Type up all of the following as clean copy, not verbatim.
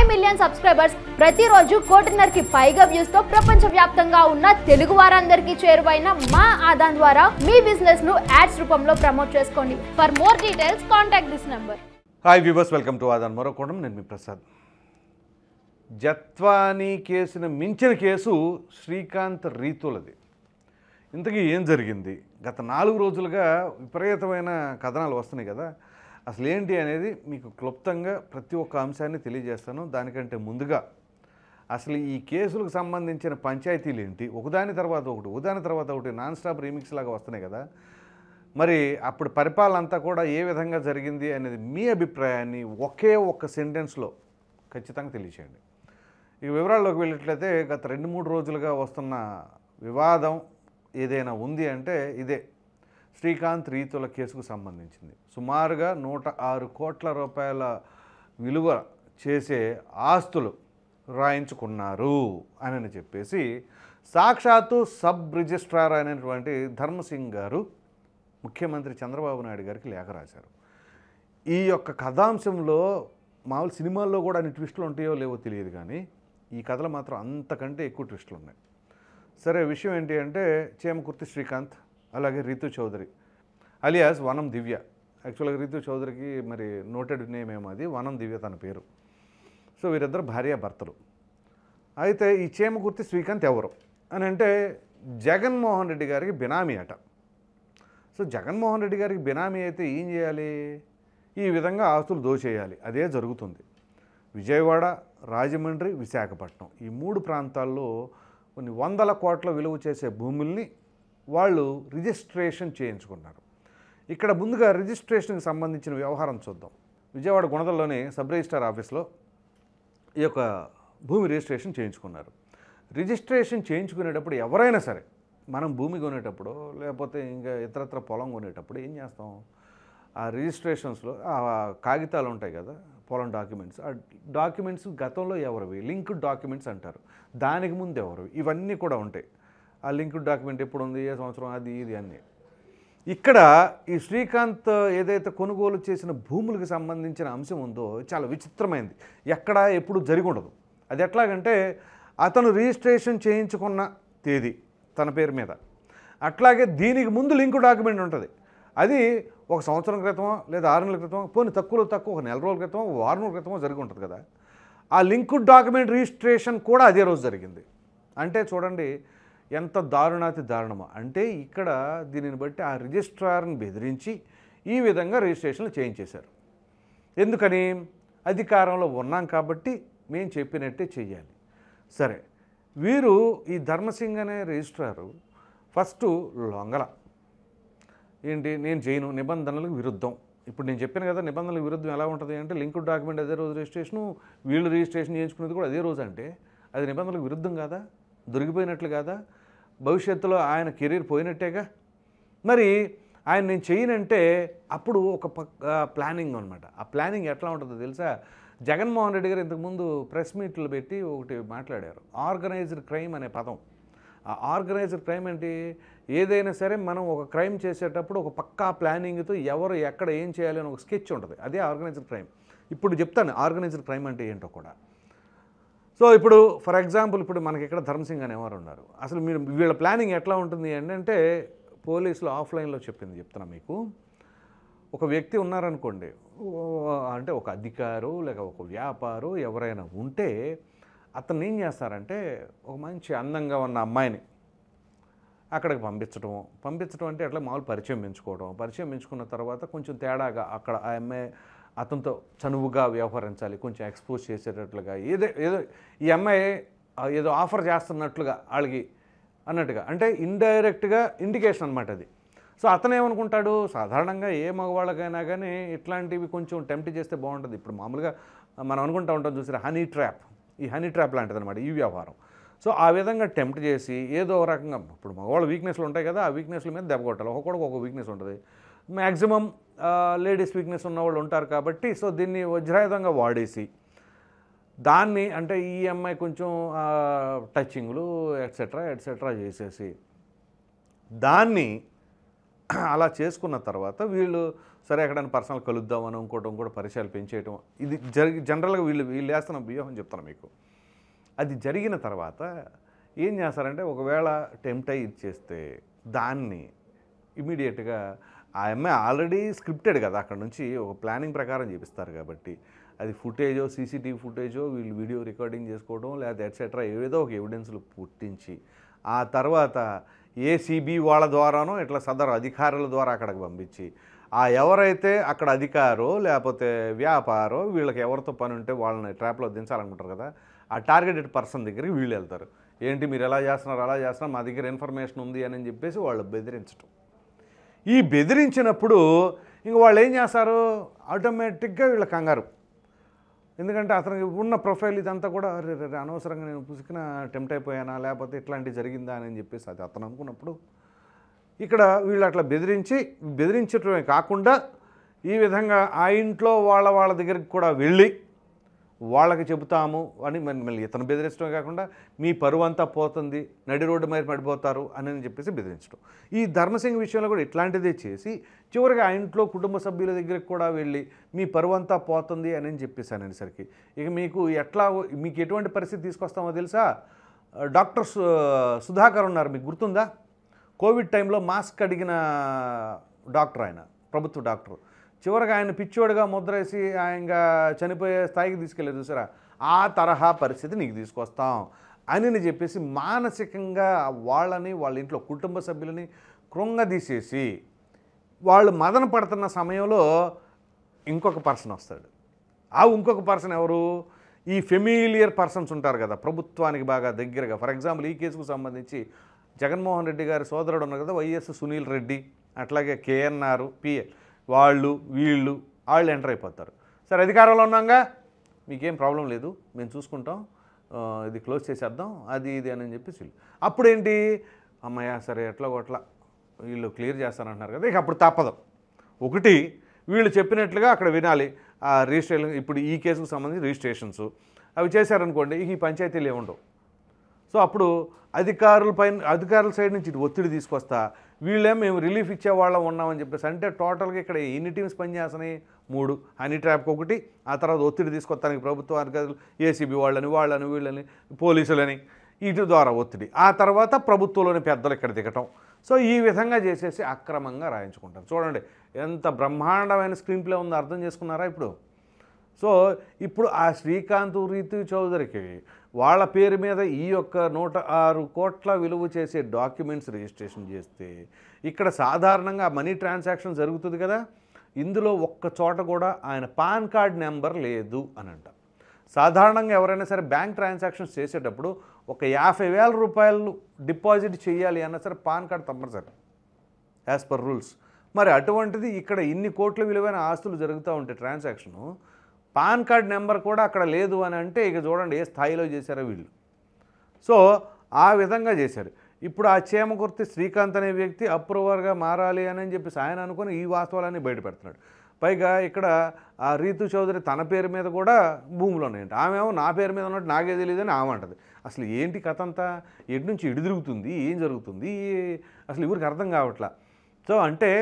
Million subscribers, ప్రతిరోజు 1.5 పైగా views తో ప్రపంచవ్యాప్తంగా ఉన్న తెలుగు వారందరికీ చేరువైన మా ఆదాన్ ద్వారా మీ బిజినెస్ ను యాడ్స్ రూపంలో ప్రమోట్ చేసుకోండి. For more details contact this number. Hi viewers, welcome to Aadan మరోకోణం. నేను మీ ప్రసాద్. జత్వానీ కేసును మించిన కేసు శ్రీకాంత్ రీతులది. ఇంతకీ ఏం జరిగింది? గత 4 రోజులుగా విపరీతమైన కథనాలు వస్తున్నాయి కదా. అసలు ఏంటి అనేది మీకు క్లుప్తంగా ప్రతి ఒక్క అంశాన్ని తెలియజేస్తాను. దానికంటే ముందుగా అసలు ఈ కేసులకు సంబంధించిన పంచాయతీలు ఏంటి, ఒకదాని తర్వాత ఒకటి నాన్ స్టాప్ రీమిక్స్ లాగా వస్తున్నాయి కదా. మరి అప్పుడు పరిపాలన అంతా కూడా ఏ విధంగా జరిగింది అనేది మీ అభిప్రాయాన్ని ఒకే ఒక్క సెంటెన్స్లో ఖచ్చితంగా తెలియచేయండి. ఈ వివరాల్లోకి వెళ్ళినట్లయితే గత 2-3 రోజులుగా వస్తున్న వివాదం ఏదైనా ఉంది అంటే ఇదే శ్రీకాంత్ రీతుల కేసుకు సంబంధించింది. సుమారుగా 106 కోట్ల రూపాయల విలువ చేసే ఆస్తులు రాయించుకున్నారు అని చెప్పేసి సాక్షాత్తు సబ్ రిజిస్ట్రార్ అయినటువంటి ధర్మసింగ్ గారు ముఖ్యమంత్రి చంద్రబాబు నాయుడు గారికి లేఖ రాశారు. ఈ యొక్క కథాంశంలో మామూలు సినిమాల్లో కూడా అన్ని ట్విస్టులు ఉంటాయో లేవో తెలియదు, కానీ ఈ కథలో మాత్రం అంతకంటే ఎక్కువ ట్విస్టులు ఉన్నాయి. సరే, విషయం ఏంటి అంటే చేమకుర్తి శ్రీకాంత్ అలాగే రీతు చౌదరి అలియాస్ వనం దివ్య. యాక్చువల్గా రీతు చౌదరికి మరి నోటెడ్ నేమ్ ఏమో, అది వనం దివ్య తన పేరు. సో వీరిద్దరు భార్యాభర్తలు. అయితే ఈ చేమకుర్తి శ్రీకాంత్ ఎవరు అని అంటే జగన్మోహన్ రెడ్డి గారికి బినామీ అట. సో జగన్మోహన్ రెడ్డి గారికి బినామీ అయితే ఏం చేయాలి? ఈ విధంగా ఆస్తులు దోచేయాలి. అదే జరుగుతుంది. విజయవాడ, రాజమండ్రి, విశాఖపట్నం ఈ 3 ప్రాంతాల్లో కొన్ని వందల కోట్ల విలువ చేసే భూముల్ని వాళ్ళు రిజిస్ట్రేషన్ చేయించుకున్నారు. ఇక్కడ ముందుగా రిజిస్ట్రేషన్కి సంబంధించిన వ్యవహారం చూద్దాం. విజయవాడ గుణదల్లోని సబ్ రిజిస్ట్రార్ ఆఫీస్లో ఈ యొక్క భూమి రిజిస్ట్రేషన్ చేయించుకున్నారు. రిజిస్ట్రేషన్ చేయించుకునేటప్పుడు ఎవరైనా సరే మనం భూమి కొనేటప్పుడు లేకపోతే ఇంకా ఇతరత్ర పొలం కొనేటప్పుడు ఏం చేస్తాం? ఆ రిజిస్ట్రేషన్స్లో ఆ కాగితాలు ఉంటాయి కదా, పొలం డాక్యుమెంట్స్. ఆ డాక్యుమెంట్స్ గతంలో ఎవరివి? లింక్డ్ డాక్యుమెంట్స్ అంటారు. దానికి ముందు ఎవరివి? ఇవన్నీ కూడా ఉంటాయి. ఆ లింక్డ్ డాక్యుమెంట్ ఎప్పుడు ఉంది, ఏ సంవత్సరం, అది ఇది అన్నీ. ఇక్కడ ఈ శ్రీకాంత్ ఏదైతే కొనుగోలు చేసిన భూములకు సంబంధించిన అంశం ఉందో చాలా విచిత్రమైంది. ఎక్కడ ఎప్పుడు జరిగి ఉండదు. అది ఎట్లాగంటే అతను రిజిస్ట్రేషన్ చేయించుకున్న తేదీ తన పేరు మీద, అట్లాగే దీనికి ముందు లింక్ డాక్యుమెంట్ ఉంటుంది. అది 1 సంవత్సరం క్రితమో లేదా 6 నెలల క్రితమో, పోనీ తక్కువ 1 నెల రోజుల క్రితమో, 1 వారం రోజుల క్రితమో జరిగి ఉంటుంది కదా. ఆ లింక్డ్ డాక్యుమెంట్ రిజిస్ట్రేషన్ కూడా అదే రోజు జరిగింది. అంటే చూడండి ఎంత దారుణాతి దారుణమో. అంటే ఇక్కడ దీనిని బట్టి ఆ రిజిస్ట్రార్ని బెదిరించి ఈ విధంగా రిజిస్ట్రేషన్లు చేయించేశారు. ఎందుకని? అధికారంలో ఉన్నాం కాబట్టి మేము చెప్పినట్టే చెయ్యాలి. సరే, వీరు ఈ ధర్మసింగ్ అనే రిజిస్ట్రారు ఫస్ట్ లొంగల ఏంటి, నేను చేయను, నిబంధనలకు విరుద్ధం. ఇప్పుడు నేను చెప్పాను కదా, నిబంధనలకు విరుద్ధం ఎలా ఉంటుంది అంటే లింక్డ్ డాక్యుమెంట్ అదే రోజు రిజిస్ట్రేషను, వీళ్ళు రిజిస్ట్రేషన్ చేయించుకునేది కూడా అదే రోజు. అంటే అది నిబంధనలకు విరుద్ధం కాదా? దొరికిపోయినట్లు కాదా? భవిష్యత్తులో ఆయన కెరీర్ పోయినట్టేగా. మరి ఆయన నేను చేయనంటే అప్పుడు ఒక ప్లానింగ్ అనమాట. ఆ ప్లానింగ్ ఎట్లా ఉంటుందో తెలుసా? జగన్మోహన్ రెడ్డి గారు ఇంతకుముందు ప్రెస్ మీట్లు పెట్టి ఒకటి మాట్లాడారు, ఆర్గనైజ్డ్ క్రైమ్ అనే పదం. ఆ ఆర్గనైజ్డ్ క్రైమ్ అంటే ఏదైనా సరే మనం ఒక క్రైమ్ చేసేటప్పుడు ఒక పక్కా ప్లానింగ్తో ఎవరు ఎక్కడ ఏం చేయాలి అని ఒక స్కెచ్ ఉంటుంది. అదే ఆర్గనైజ్డ్ క్రైమ్. ఇప్పుడు చెప్తాను ఆర్గనైజ్డ్ క్రైమ్ అంటే ఏంటో కూడా. సో ఇప్పుడు ఫర్ ఎగ్జాంపుల్ ఇప్పుడు మనకి ఇక్కడ ధర్మసింగ్ అనేవారు ఉన్నారు. అసలు మీరు వీళ్ళ ప్లానింగ్ ఎట్లా ఉంటుంది అంటే పోలీసులు ఆఫ్లైన్లో చెప్తున్నా మీకు. ఒక వ్యక్తి ఉన్నారనుకోండి, అంటే ఒక అధికారు లేక ఒక వ్యాపారు ఎవరైనా ఉంటే అతను ఏం చేస్తారంటే ఒక మంచి అందంగా ఉన్న అమ్మాయిని అక్కడికి పంపించడం అంటే అట్లా మామూలు పరిచయం పెంచుకున్న తర్వాత కొంచెం తేడాగా అక్కడ ఆ అమ్మాయి అతనితో చనువుగా వ్యవహరించాలి, కొంచెం ఎక్స్పోజ్ చేసేటట్లుగా, ఏదో ఈ అమ్మాయి ఏదో ఆఫర్ చేస్తున్నట్లుగా వాళ్ళకి అన్నట్టుగా, అంటే ఇండైరెక్ట్గా ఇండికేషన్ అనమాట అది. సో అతను ఏమనుకుంటాడు, సాధారణంగా ఏ మగవాళ్ళకైనా కానీ ఇట్లాంటివి కొంచెం టెంప్ట్ చేస్తే బాగుంటుంది. ఇప్పుడు మామూలుగా మనం అనుకుంటూ ఉంటాం చూసారా, హనీ ట్రాప్. ఈ హనీ ట్రాప్ లాంటిది అనమాట ఈ వ్యవహారం. సో ఆ విధంగా టెంప్ట్ చేసి ఏదో ఒక రకంగా, ఇప్పుడు మగవాళ్ళ వీక్నెస్లు ఉంటాయి కదా, ఆ వీక్నెస్ల మీద దెబ్బ కొట్టాలి. ఒక్కొక్కడికి ఒక వీక్నెస్ ఉంటుంది. మ్యాక్సిమం లేడీస్ వీక్నెస్ ఉన్నవాళ్ళు ఉంటారు కాబట్టి సో దీన్ని వజ్రాయుధంగా వాడేసి దాన్ని, అంటే ఈ అమ్మాయి కొంచెం టచింగ్లు ఎట్సెట్రా చేసేసి దాన్ని అలా చేసుకున్న తర్వాత వీళ్ళు సరే ఎక్కడైనా పర్సనల్ కలుద్దామని ఇంకోటి పరిచయాలు పెంచేయటం, ఇది జనరల్గా వీళ్ళు వేస్తున్న వ్యూహం చెప్తాను మీకు. అది జరిగిన తర్వాత ఏం చేస్తారంటే ఒకవేళ టెంప్ట్ అయ్యి ఇచ్చేస్తే దాన్ని ఇమీడియట్గా ఆ అమ్మాయి ఆల్రెడీ స్క్రిప్టెడ్ కదా, అక్కడ నుంచి ఒక ప్లానింగ్ ప్రకారం చేపిస్తారు కాబట్టి అది ఫుటేజో సీసీటీవీ ఫుటేజో వీళ్ళు వీడియో రికార్డింగ్ చేసుకోవడం లేదా ఎట్సెట్రా ఏదో ఒక ఎవిడెన్స్లు పుట్టించి ఆ తర్వాత ఏసీబీ వాళ్ళ ద్వారానో ఇట్లా సదరు అధికారుల ద్వారా అక్కడికి పంపించి ఆ ఎవరైతే అక్కడ అధికారో లేకపోతే వ్యాపారో వీళ్ళకి ఎవరితో పని ఉంటే వాళ్ళని ట్రాప్లో దించాలనుకుంటారు కదా, ఆ టార్గెటెడ్ పర్సన్ దగ్గరికి వీళ్ళు వెళ్తారు. ఏంటి మీరు ఎలా చేస్తున్నారు అలా చేస్తున్నారు, మా దగ్గర ఇన్ఫర్మేషన్ ఉంది అని చెప్పేసి వాళ్ళు బెదిరించడం. ఈ బెదిరించినప్పుడు ఇంక వాళ్ళు ఏం చేస్తారు, ఆటోమేటిక్గా వీళ్ళ కంగారు. ఎందుకంటే అతనికి ఉన్న ప్రొఫైల్ ఇదంతా కూడా అనవసరంగా నేను పుసికిన టెంప్ట్ అయిపోయానా లేకపోతే ఇట్లాంటివి జరిగిందా అని చెప్పేసి అది అతను అనుకున్నప్పుడు ఇక్కడ వీళ్ళు అట్లా బెదిరించడమే కాకుండా ఈ విధంగా ఆ ఇంట్లో వాళ్ళ దగ్గరికి కూడా వెళ్ళి వాళ్ళకి చెబుతాము అని మళ్ళీ ఇతను బెదిరించడమే కాకుండా మీ పరువు అంతా పోతుంది, నడి రోడ్డు మీద పడిపోతారు అని చెప్పేసి బెదిరించడం. ఈ ధర్మసింగ్ విషయంలో కూడా ఇట్లాంటిదే చేసి చివరికి ఆ ఇంట్లో కుటుంబ సభ్యుల దగ్గరికి కూడా వెళ్ళి మీ పరువు అంతా పోతుంది అని చెప్పేసి అనేసరికి ఇక మీకు ఎటువంటి పరిస్థితి తీసుకొస్తామో తెలుసా. డాక్టర్ సుధాకర్ ఉన్నారు, మీకు గుర్తుందా? కోవిడ్ టైంలో మాస్క్ అడిగిన డాక్టర్, ఆయన ప్రభుత్వ డాక్టర్. చివరికి ఆయన పిచ్చోడుగా ముద్రేసి ఆయన చనిపోయే స్థాయికి తీసుకెళ్ళారు చూసారా, ఆ తరహా పరిస్థితి నీకు తీసుకొస్తాం అని చెప్పేసి మానసికంగా వాళ్ళ ఇంట్లో కుటుంబ సభ్యులని కృంగదీసేసి వాళ్ళు మదన పడుతున్న సమయంలో ఇంకొక పర్సన్ వస్తాడు. ఆ ఇంకొక పర్సన్ ఎవరు, ఈ ఫెమిలియర్ పర్సన్స్ ఉంటారు కదా ప్రభుత్వానికి బాగా దగ్గరగా. ఫర్ ఎగ్జాంపుల్ ఈ కేసుకు సంబంధించి జగన్మోహన్ రెడ్డి గారి సోదరుడు ఉన్నారు కదా వైఎస్ సునీల్ రెడ్డి, అట్లాగే కేఎన్ఆర్ పిఏ, వాళ్ళు ఎంటర్ అయిపోతారు. సరే అధికారంలో ఉన్నాగా మీకేం ప్రాబ్లం లేదు మేము చూసుకుంటాం, ఇది క్లోజ్ చేసేద్దాం అది ఇది అని చెప్పేసి అప్పుడేంటి అమ్మయ్య సరే ఎట్లా వీళ్ళు క్లియర్ చేస్తానంటున్నారు కదా, ఇక అప్పుడు తప్పదు. ఒకటి వీళ్ళు చెప్పినట్లుగా అక్కడ వినాలి. ఆ రిజిస్ట్రేషన్ ఇప్పుడు ఈ కేసుకు సంబంధించి రిజిస్ట్రేషన్స్ అవి చేశారనుకోండి, ఇక ఈ పంచాయతీలు ఏముండవు. సో అప్పుడు అధికారుల సైడ్ నుంచి ఒత్తిడి తీసుకొస్తా మేము రిలీఫ్ ఇచ్చేవాళ్ళం ఉన్నామని చెప్పేసి అంటే టోటల్గా ఇక్కడ ఎన్ని టీమ్స్ పనిచేస్తున్నాయి, 3. హనీ ట్రాప్కి ఒకటి, ఆ తర్వాత ఒత్తిడి తీసుకొస్తానికి ప్రభుత్వ అధికారులు ఏసీబీ వాళ్ళని వీళ్ళని పోలీసులని ఇటు ద్వారా ఒత్తిడి, ఆ తర్వాత ప్రభుత్వంలోని పెద్దలు ఇక్కడ దిగటం. సో ఈ విధంగా చేసేసి అక్రమంగా రాయించుకుంటారు. చూడండి ఎంత బ్రహ్మాండమైన స్క్రీన్ ప్లే ఉందో అర్థం చేసుకున్నారా ఇప్పుడు. సో ఇప్పుడు ఆ శ్రీకాంత్ రీతు చౌదరికి వాళ్ళ పేరు మీద ఈ యొక్క 106 కోట్ల విలువ చేసే డాక్యుమెంట్స్ రిజిస్ట్రేషన్ చేస్తే ఇక్కడ సాధారణంగా మనీ ట్రాన్సాక్షన్ జరుగుతుంది కదా, ఇందులో ఒక్క చోట కూడా ఆయన పాన్ కార్డ్ నెంబర్ లేదు అని అంట. సాధారణంగా ఎవరైనా సరే బ్యాంక్ ట్రాన్సాక్షన్స్ చేసేటప్పుడు ఒక 50,000 రూపాయలు డిపాజిట్ చేయాలి అన్నా సరే పాన్ కార్డ్ తప్పనిసరి యాజ్ పర్ రూల్స్. మరి అటువంటిది ఇక్కడ ఇన్ని కోట్ల విలువైన ఆస్తులు జరుగుతూ ఉంటే ట్రాన్సాక్షను పాన్ కార్డ్ నెంబర్ కూడా అక్కడ లేదు అని అంటే ఇక చూడండి ఏ స్థాయిలో చేశారో వీళ్ళు. సో ఆ విధంగా చేశారు. ఇప్పుడు ఆ చేమకుర్తి శ్రీకాంత్ అనే వ్యక్తి అప్రూవర్గా మారాలి అని చెప్పేసి ఆయన అనుకుని ఈ వాస్తవాలన్నీ బయట పెడుతున్నాడు. పైగా ఇక్కడ ఆ రీతు చౌదరి తన పేరు మీద కూడా భూములు ఉన్నాయంట, ఆమెమో నా పేరు మీద ఉన్నట్టు నాకే తెలియదని ఆమె అంటది. అసలు ఏంటి కథ అంతా, ఎటు నుంచి ఇటు తిరుగుతుంది, ఏం జరుగుతుంది అసలు ఎవరికి అర్థం కావట్లా. సో అంటే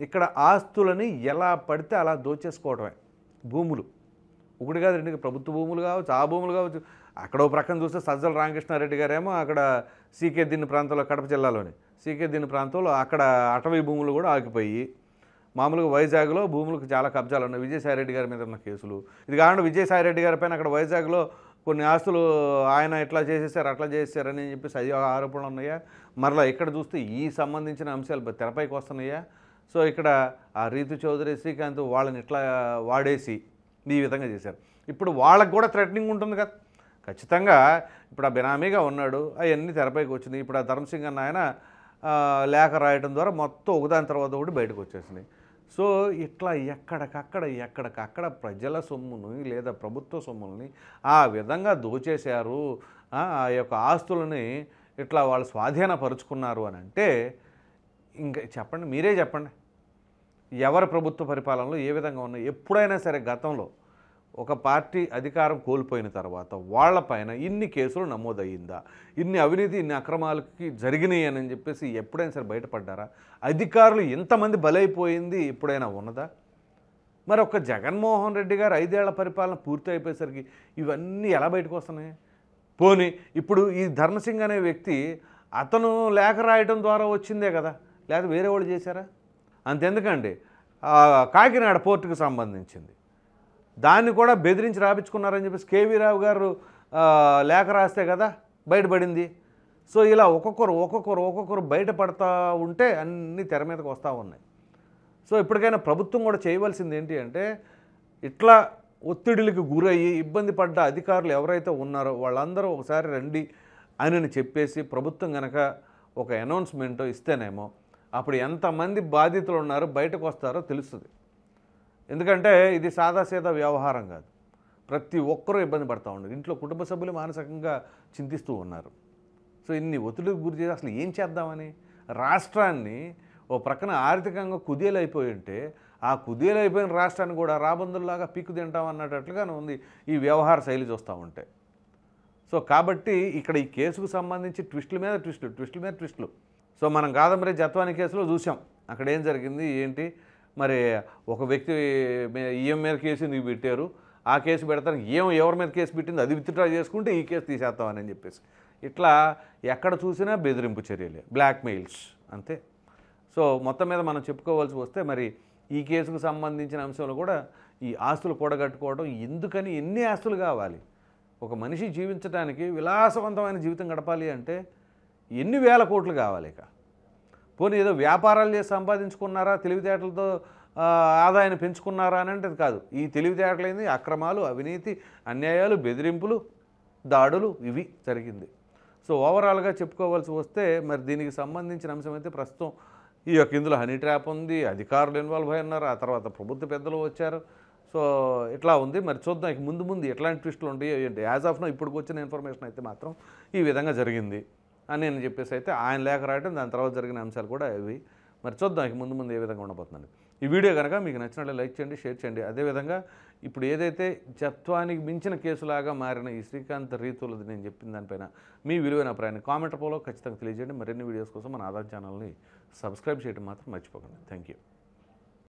ఇక్కడ ఆస్తులని ఎలా పడితే అలా దోచేసుకోవటమే. భూములు ఒకటి కాదు రెండు, ప్రభుత్వ భూములు కావచ్చు, ఆ భూములు కావచ్చు. అక్కడో ప్రక్కన చూస్తే సజ్జల రామకృష్ణారెడ్డి గారేమో అక్కడ సీకే దిన్ని ప్రాంతంలో, కడప జిల్లాలోని సీకే దిన్ని ప్రాంతంలో అక్కడ అటవీ భూములు కూడా ఆగిపోయి, మామూలుగా వైజాగ్లో భూములకు చాలా కబ్జాలు ఉన్నాయి. విజయసాయిరెడ్డి గారి మీద ఉన్న కేసులు ఇది కాకుండా విజయసాయిరెడ్డి గారి పైన అక్కడ వైజాగ్లో కొన్ని ఆస్తులు ఆయన ఇట్లా చేసేసారు అట్లా చేసేసారని చెప్పేసి అది ఆరోపణలు ఉన్నాయా. మరలా ఇక్కడ చూస్తే ఈ సంబంధించిన అంశాలు తెరపైకి వస్తున్నాయా. సో ఇక్కడ ఆ రీతు చౌదరి శ్రీకాంత్ వాళ్ళని ఇట్లా వాడేసి ఈ విధంగా చేశారు. ఇప్పుడు వాళ్ళకు కూడా థ్రెటనింగ్ ఉంటుంది కదా ఖచ్చితంగా. ఇప్పుడు ఆ బినామీగా ఉన్నాడు, అవన్నీ తెరపైకి వచ్చింది. ఇప్పుడు ఆ ధర్మసింగ్ అన్న ఆయన లేఖ రాయడం ద్వారా మొత్తం ఒకదాని తర్వాత ఒకటి బయటకు వచ్చేసింది. సో ఇట్లా ఎక్కడికక్కడ ప్రజల సొమ్ముని లేదా ప్రభుత్వ సొమ్ములని ఆ విధంగా దోచేశారు, ఆ యొక్క ఆస్తులని ఇట్లా వాళ్ళు స్వాధీనపరుచుకున్నారు అని అంటే ఇంకా చెప్పండి, మీరే చెప్పండి ఎవరి ప్రభుత్వ పరిపాలనలో ఏ విధంగా ఉన్నాయి. ఎప్పుడైనా సరే గతంలో ఒక పార్టీ అధికారం కోల్పోయిన తర్వాత వాళ్ళపైన ఇన్ని కేసులు నమోదయ్యిందా, ఇన్ని అవినీతి ఇన్ని అక్రమాలకి జరిగినాయి అని చెప్పేసి ఎప్పుడైనా సరే బయటపడ్డారా? అధికారులు ఎంతమంది బలైపోయింది ఎప్పుడైనా ఉన్నదా? మరి ఒక్క జగన్మోహన్ రెడ్డి గారు 5 ఏళ్ల పరిపాలన పూర్తి అయిపోయేసరికి ఇవన్నీ ఎలా బయటకు వస్తున్నాయి? పోనీ ఇప్పుడు ఈ ధర్మసింగ్ అనే వ్యక్తి అతను లేఖ రాయటం ద్వారా వచ్చిందే కదా, లేదా వేరే వాళ్ళు చేశారా? అంతెందుకండి, కాకినాడ పోర్టుకు సంబంధించింది దాన్ని కూడా బెదిరించి రాపించుకున్నారని చెప్పేసి కేవీ రావు గారు లేఖ రాస్తే కదా బయటపడింది. సో ఇలా ఒక్కొక్కరు బయటపడతా ఉంటే అన్నీ తెర మీదకి వస్తూ ఉన్నాయి. సో ఇప్పటికైనా ప్రభుత్వం కూడా చేయవలసింది ఏంటి అంటే, ఇట్లా ఒత్తిడిలకు గురయ్యి ఇబ్బంది పడ్డ అధికారులు ఎవరైతే ఉన్నారో వాళ్ళందరూ ఒకసారి రండి అని చెప్పేసి ప్రభుత్వం కనుక ఒక అనౌన్స్మెంట్ ఇస్తేనేమో అప్పుడు ఎంతమంది బాధితులు ఉన్నారో బయటకు వస్తారో తెలుస్తుంది. ఎందుకంటే ఇది సాదాసీదా వ్యవహారం కాదు, ప్రతి ఒక్కరూ ఇబ్బంది పడుతూ ఉన్నారు. ఇంట్లో కుటుంబ సభ్యులు మానసికంగా చింతిస్తూ ఉన్నారు. సో ఇన్ని ఒత్తిడికి గురి చేసి అసలు ఏం చేద్దామని రాష్ట్రాన్ని ఓ ప్రక్కన ఆర్థికంగా కుదేలైపోయి ఉంటే ఆ కుదేలైపోయిన రాష్ట్రాన్ని కూడా రాబందుల్లాగా పీక్కు తింటాం అన్నట్లుగానే ఉంది ఈ వ్యవహార శైలి చూస్తూ ఉంటే. సో కాబట్టి ఇక్కడ ఈ కేసుకు సంబంధించి ట్విస్టుల మీద ట్విస్టులు. సో మనం కాదంబరి జత్వాని కేసులో చూసాం అక్కడ ఏం జరిగింది ఏంటి. మరి ఒక వ్యక్తి ఈఎం మీద కేసు ఎందుకు పెట్టారు, ఆ కేసు పెడతానికి ఎవరి మీద కేసు పెట్టింది అది విత్డ్రా చేసుకుంటే ఈ కేసు తీసేస్తామని చెప్పేసి ఇట్లా ఎక్కడ చూసినా బెదిరింపు చర్యలే, బ్లాక్మెయిల్స్ అంతే. సో మొత్తం మీద మనం చెప్పుకోవాల్సి వస్తే మరి ఈ కేసుకు సంబంధించిన అంశంలో కూడా ఈ ఆస్తులు కూడగట్టుకోవడం ఎందుకని, ఎన్ని ఆస్తులు కావాలి ఒక మనిషి జీవించడానికి, విలాసవంతమైన జీవితం గడపాలి అంటే ఎన్ని వేల కోట్లు కావాలి? ఇక పోనీ ఏదో వ్యాపారాలు చేసి సంపాదించుకున్నారా, తెలివితేటలతో ఆదాయాన్ని పెంచుకున్నారా అని అంటే కాదు. ఈ తెలివితేటలైంది అక్రమాలు, అవినీతి, అన్యాయాలు, బెదిరింపులు, దాడులు ఇవి జరిగింది. సో ఓవరాల్గా చెప్పుకోవాల్సి వస్తే మరి దీనికి సంబంధించిన అంశం అయితే ప్రస్తుతం ఈ యొక్క ఇందులో హనీ ట్రాప్ ఉంది, అధికారులు ఇన్వాల్వ్ అయి ఉన్నారు, ఆ తర్వాత ప్రభుత్వ పెద్దలు వచ్చారు. సో ఇట్లా ఉంది. మరి చూద్దాం ఇక ముందు ఎట్లాంటి ట్విస్టులు ఉంటాయో ఏంటి. యాజ్ ఆఫ్ నో ఇప్పటికి వచ్చిన ఇన్ఫర్మేషన్ అయితే మాత్రం ఈ విధంగా జరిగింది అని నేను చెప్పేసి అయితే ఆయన లేఖ రాయటం, దాని తర్వాత జరిగిన అంశాలు కూడా ఇవి. మరి చూద్దాం ఇక ముందు ఏ విధంగా ఉండబోతుందండి. ఈ వీడియో కనుక మీకు నచ్చినట్లయితే లైక్ చేయండి, షేర్ చేయండి. అదేవిధంగా ఇప్పుడు ఏదైతే జత్వానికి మించిన కేసులాగా మారిన ఈ శ్రీకాంత్ రీతులది నేను చెప్పిన దానిపైన మీ విలువైన అభిప్రాయాన్ని కామెంట్ రూపంలో ఖచ్చితంగా తెలియజేయండి. మరిన్ని వీడియోస్ కోసం మన ఆధార్ ఛానల్ని సబ్స్క్రైబ్ చేయడం మాత్రం మర్చిపోకండి. Thank you.